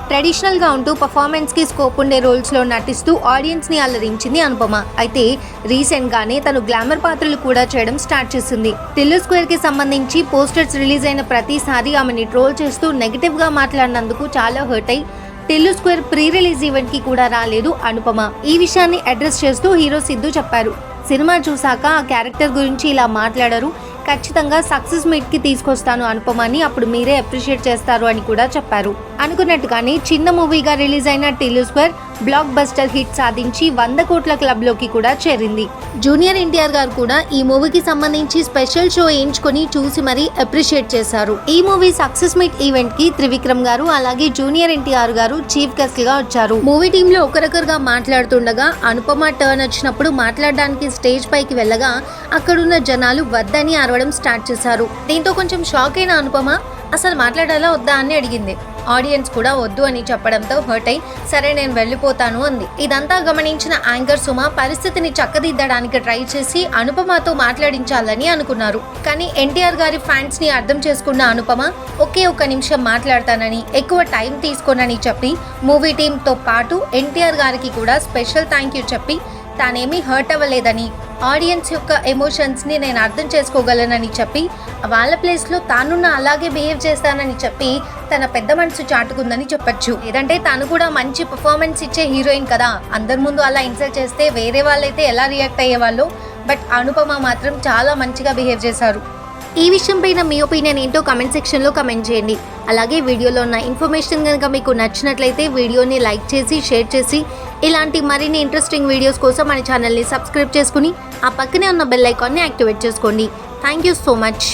Traditional గా ఉంటూ performance కి స్కోప్ ఉండే రోల్స్ లో నటిస్తూ ఆడియన్స్ ని అలరించింది అనుపమ. అయితే రీసెంట్ గానే తను గ్లామర్ పాత్రలు కూడా చేయడం స్టార్ట్ చేసింది. టిల్లు స్క్వేర్ కి సంబంధించి పోస్టర్స్ రిలీజ్ అయిన ప్రతిసారి ఆమెని ట్రోల్ చేస్తూ నెగటివ్ గా మాట్లాడినందుకు చాలా హర్ట్ అయి Tillu square pre release event కి కూడా రాలేదు అనుపమ. ఈ విషయాన్ని అడ్రస్ చేస్తూ హీరో సిద్ధు చెప్పారు, సినిమా చూసాక ఆ క్యారెక్టర్ గురించి ఇలా మాట్లాడారు, ఖచ్చితంగా సక్సెస్ మీట్ కి తీసుకొస్తాను అనుపమని, అప్పుడు మీరే అప్రిషియేట్ చేస్తారు అని కూడా చెప్పారు. అనుకున్నట్టుగానే చిన్న మూవీగా రిలీజ్ అయిన Tillu square block buster hit సాధించి 100 కోట్ల క్లబ్ లోకి కూడా చేరింది. జూనియర్ ఎన్టీఆర్ గారు కూడా ఈ మూవీకి సంబంధించి స్పెషల్ షో ఎంచుకొని చూసి మరీ అప్రిషియేట్ చేశారు. ఈ మూవీ సక్సెస్ మీట్ ఈవెంట్ కి త్రివిక్రమ్ గారు అలాగే జూనియర్ ఎన్టీఆర్ గారు చీఫ్ గెస్ట్ గా వచ్చారు. మూవీ టీమ్ లో ఒకరొకరుగా మాట్లాడుతుండగా అనుపమ టర్న్ వచ్చినప్పుడు మాట్లాడడానికి స్టేజ్ పైకి వెళ్ళగా అక్కడున్న జనాలు వద్దని అరవడం స్టార్ట్ చేశారు. దీంతో కొంచెం షాక్ అయిన అనుపమ అసలు మాట్లాడాలా వద్దా అని అడిగింది. ఆడియన్స్ కూడా వద్దు అని చెప్పడంతో హర్ట్ అయి సరే నేను వెళ్ళిపోతాను అంది. ఇదంతా గమనించిన యాంకర్ సుమ పరిస్థితిని చక్కదిద్దడానికి ట్రై చేసి అనుపమతో మాట్లాడించాలని అనుకున్నారు. కానీ ఎన్టీఆర్ గారి ఫ్యాన్స్ ని అర్థం చేసుకున్న అనుపమ ఒకే ఒక్క నిమిషం మాట్లాడతానని, ఎక్కువ టైం తీసుకోనని చెప్పి మూవీ టీమ్ తో పాటు ఎన్టీఆర్ గారికి కూడా స్పెషల్ థ్యాంక్ యూ చెప్పి తానేమీ హర్ట్ అవ్వలేదని, ఆడియన్స్ యొక్క ఎమోషన్స్ ని నేను అర్థం చేసుకోగలనని చెప్పి వాళ్ళ ప్లేస్ లో తానున్న అలాగే బిహేవ్ చేస్తానని చెప్పి తన పెద్ద మనసు చాటుకుందని చెప్పొచ్చు. లేదంటే తను కూడా మంచి పర్ఫార్మెన్స్ ఇచ్చే హీరోయిన్ కదా, అందరి ముందు అలా ఇన్సల్ట్ చేస్తే వేరే వాళ్ళైతే ఎలా రియాక్ట్ అయ్యేవాళ్ళు, బట్ అనుపమ మాత్రం చాలా మంచిగా బిహేవ్ చేశారు. ఈ విషయం పైన మీ ఒపీనియన్ ఏంటో కమెంట్ సెక్షన్ లో కమెంట్ చేయండి. అలాగే వీడియోలో ఉన్న ఇన్ఫర్మేషన్ కనుక మీకు నచ్చినట్లయితే వీడియోని లైక్ చేసి షేర్ చేసి ఇలాంటి మరిన్ని ఇంట్రెస్టింగ్ వీడియోస్ కోసం మన ఛానల్ని సబ్స్క్రైబ్ చేసుకుని ఆ పక్కనే ఉన్న బెల్ ఐకాన్ని యాక్టివేట్ చేసుకోండి. Thank you so much.